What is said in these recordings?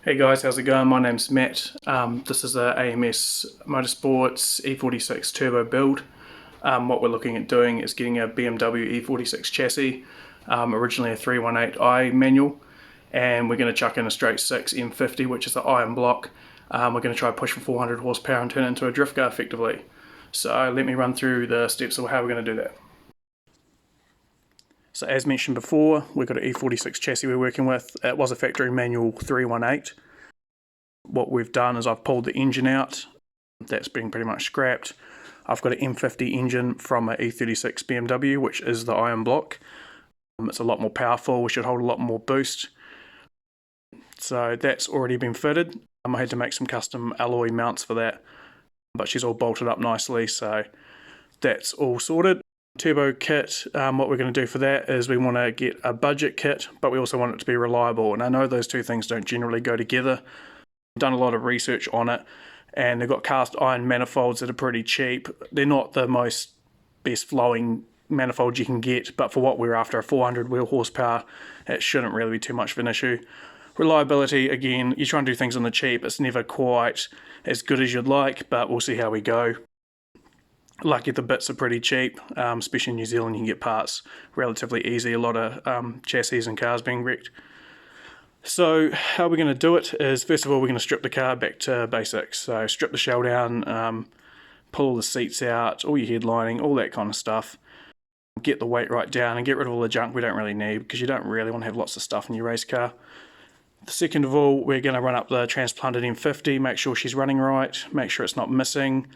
Hey guys, how's it going? My name's Matt. This is a AMS Motorsports E46 turbo build. What we're looking at doing is getting a BMW E46 chassis, originally a 318i manual, and we're going to chuck in a straight 6 M50, which is the iron block. We're going to try push for 400 horsepower and turn it into a drift car effectively. So let me run through the steps of how we're going to do that. So as mentioned before, we've got an E46 chassis we're working with. It was a factory manual 318. What we've done is I've pulled the engine out. That's been pretty much scrapped. I've got an M50 engine from an E36 BMW, which is the iron block. It's a lot more powerful. We should hold a lot more boost. So that's already been fitted. I had to make some custom alloy mounts for that, but she's all bolted up nicely, so that's all sorted. Turbo kit, what we're going to do for that is we want to get a budget kit, but we also want it to be reliable, and I know those two things don't generally go together. I've done a lot of research on it, and they've got cast iron manifolds that are pretty cheap. They're not the most best flowing manifolds you can get, but for what we're after, a 400 wheel horsepower, it shouldn't really be too much of an issue. Reliability, again, you try and do things on the cheap, it's never quite as good as you'd like, but we'll see how we go. Lucky the bits are pretty cheap, especially in New Zealand. You can get parts relatively easy. A lot of chassis and cars being wrecked. So how we're going to do it is, first of all, we're going to strip the car back to basics. So strip the shell down, pull all the seats out, all your headlining, all that kind of stuff. Get the weight right down and get rid of all the junk we don't really need, because you don't really want to have lots of stuff in your race car. Second of all, we're going to run up the transplanted M50, make sure she's running right, make sure it's not missing,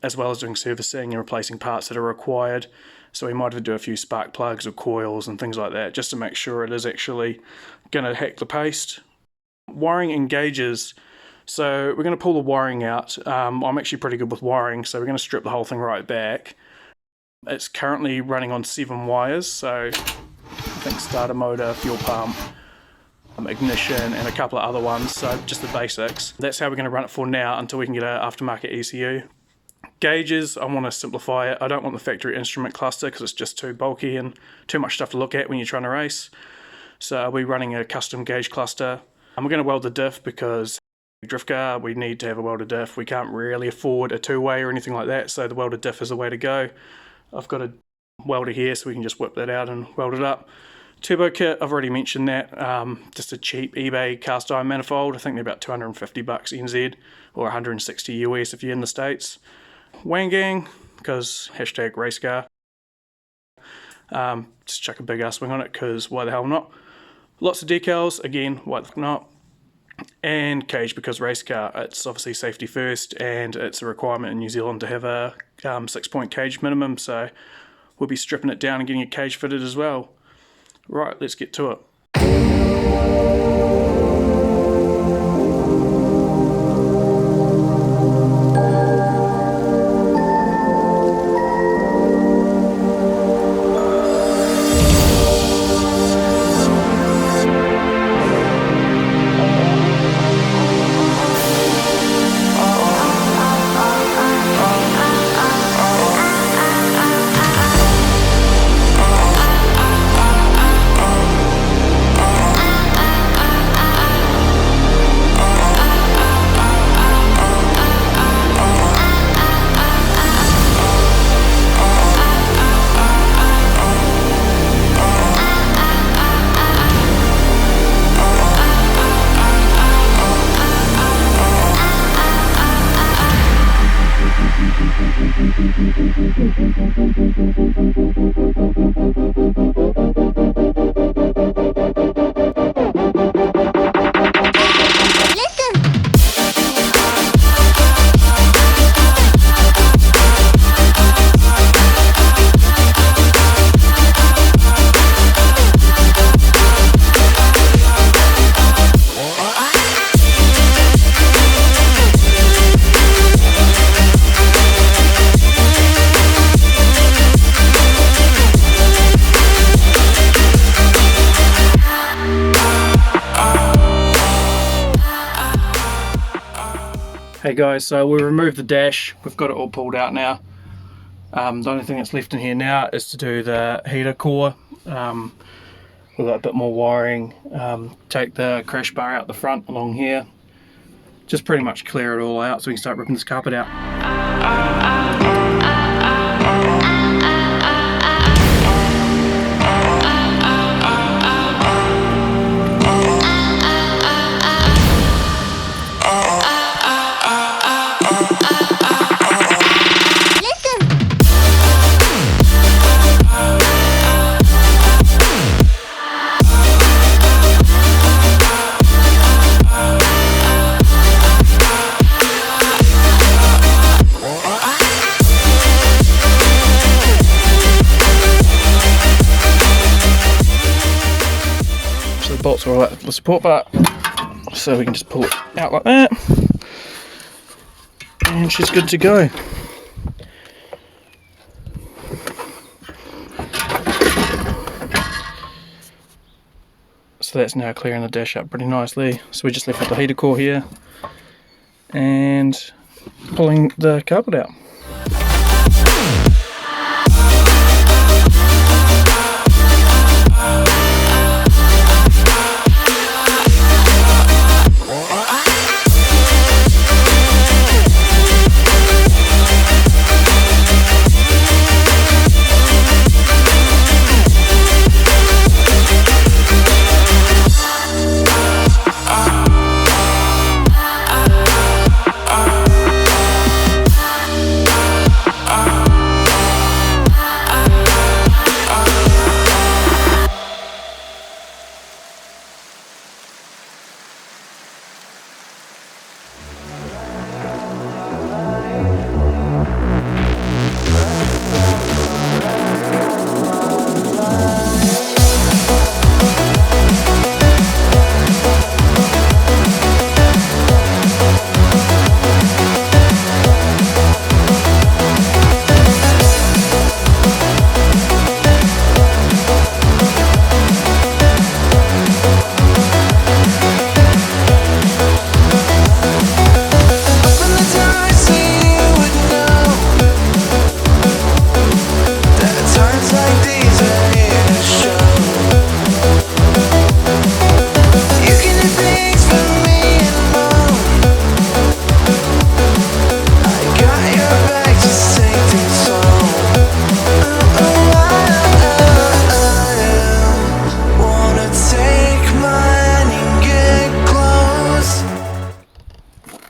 as well as doing servicing and replacing parts that are required. So we might have to do a few spark plugs or coils and things like that, just to make sure it is actually going to hack the paste. Wiring and gauges. So we're going to pull the wiring out. I'm actually pretty good with wiring, so we're going to strip the whole thing right back. It's currently running on 7 wires, so I think starter motor, fuel pump, ignition, and a couple of other ones, so just the basics. That's how we're going to run it for now until we can get an aftermarket ECU. Gauges, I want to simplify it. I don't want the factory instrument cluster because it's just too bulky and too much stuff to look at when you're trying to race. So I'll be running a custom gauge cluster. And we're going to weld the diff because drift car, we need to have a welded diff. We can't really afford a two-way or anything like that, so the welded diff is the way to go. I've got a welder here so we can just whip that out and weld it up. Turbo kit, I've already mentioned that. Just a cheap eBay cast iron manifold. I think they're about 250 bucks NZ or 160 US if you're in the States. Wangang, because hashtag race car. Just chuck a big ass wing on it, because why the hell not? Lots of decals, again, why the fuck not? And cage, because race car. It's obviously safety first, and it's a requirement in New Zealand to have a 6-point cage minimum, so we'll be stripping it down and getting a cage fitted as well. Right, let's get to it. Hey guys, so we removed the dash, we've got it all pulled out now. The only thing that's left in here now is to do the heater core. We've got a bit more wiring. Take the crash bar out the front along here. Just pretty much clear it all out so we can start ripping this carpet out. Bolts are all out of the support bar, so we can just pull it out like that, and she's good to go. So that's now clearing the dash up pretty nicely. So we just left up the heater core here and pulling the carpet out.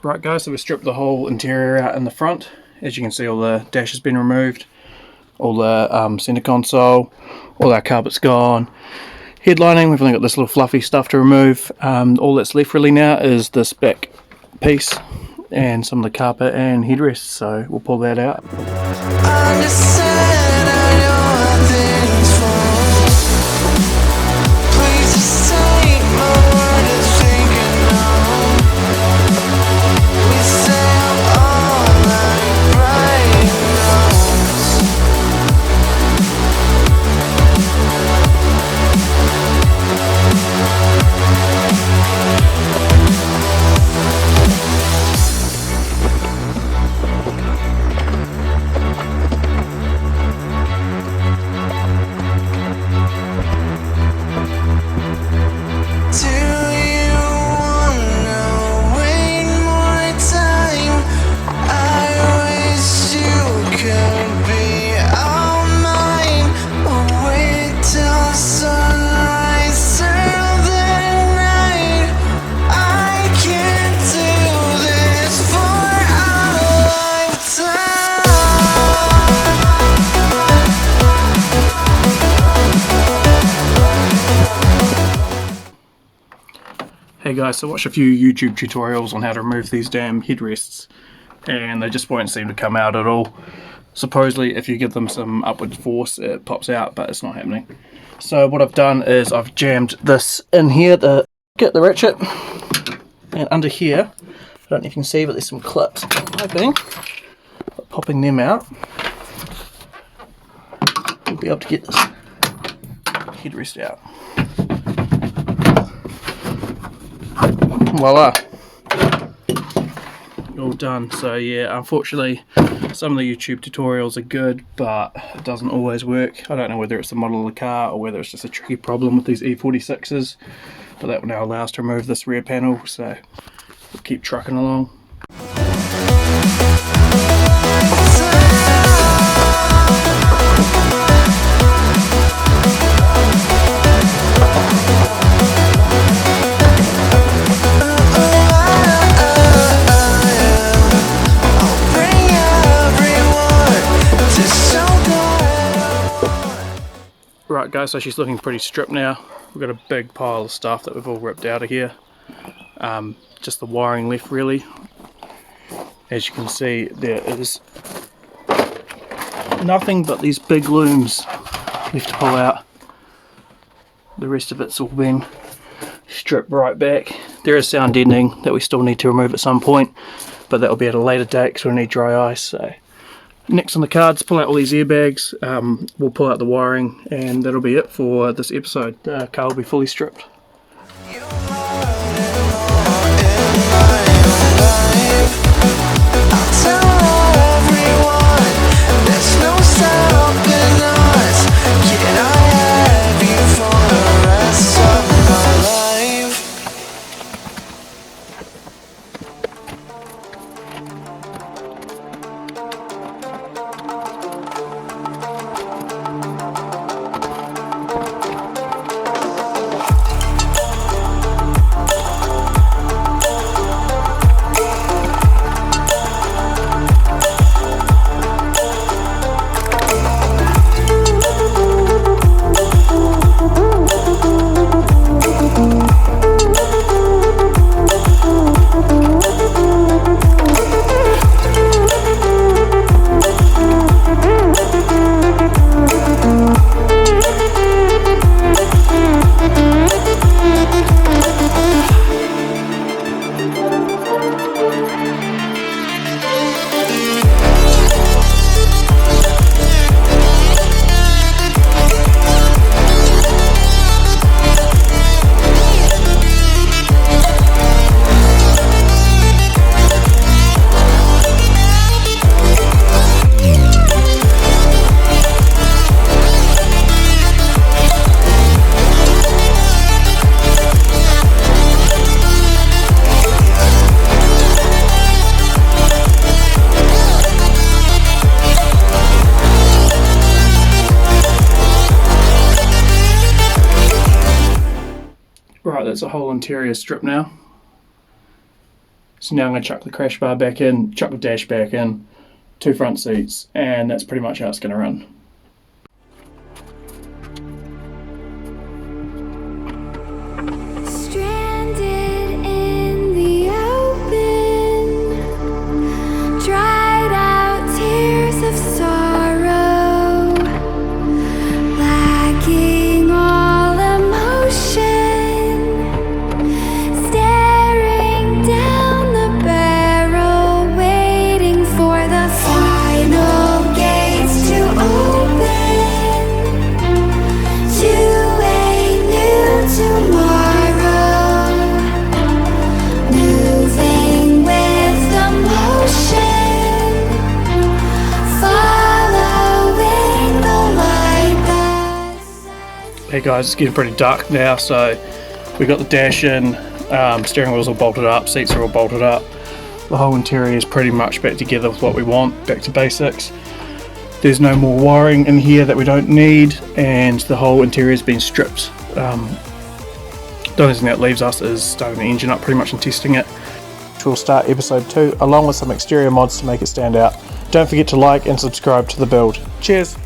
Right guys, so we stripped the whole interior out in the front. As you can see, all the dash has been removed, all the center console, all our carpet's gone. Headlining, we've only got this little fluffy stuff to remove. All that's left really now is this back piece and some of the carpet and headrests, so we'll pull that out. Hey guys, so I watched a few YouTube tutorials on how to remove these damn headrests and they just won't seem to come out at all. Supposedly if you give them some upward force it pops out, but it's not happening. So what I've done is I've jammed this in here to get the ratchet, and under here, I don't know if you can see, but there's some clips piping. Popping them out, we'll be able to get this headrest out. Voila! all done. So yeah, unfortunately some of the YouTube tutorials are good, but it doesn't always work. I don't know whether it's the model of the car or whether it's just a tricky problem with these E46s, but that will now allow us to remove this rear panel, so we'll keep trucking along. Right guys, so she's looking pretty stripped now. We've got a big pile of stuff that we've all ripped out of here. Just the wiring left really. As you can see, there is nothing but these big looms left to pull out. The rest of it's all been stripped right back. There is sound deadening that we still need to remove at some point, but that will be at a later date because we need dry ice. So next on the cards, pull out all these airbags, we'll pull out the wiring, and that'll be it for this episode. The car will be fully stripped. Right, that's a whole interior strip now. So now I'm going to chuck the crash bar back in, chuck the dash back in, 2 front seats, and that's pretty much how it's going to run. Hey guys, it's getting pretty dark now, so we got the dash in, steering wheel's all bolted up, seats are all bolted up. The whole interior is pretty much back together with what we want, back to basics. There's no more wiring in here that we don't need, and the whole interior has been stripped. The only thing that leaves us is starting the engine up pretty much and testing it. We'll start episode 2 along with some exterior mods to make it stand out. Don't forget to like and subscribe to the build. Cheers!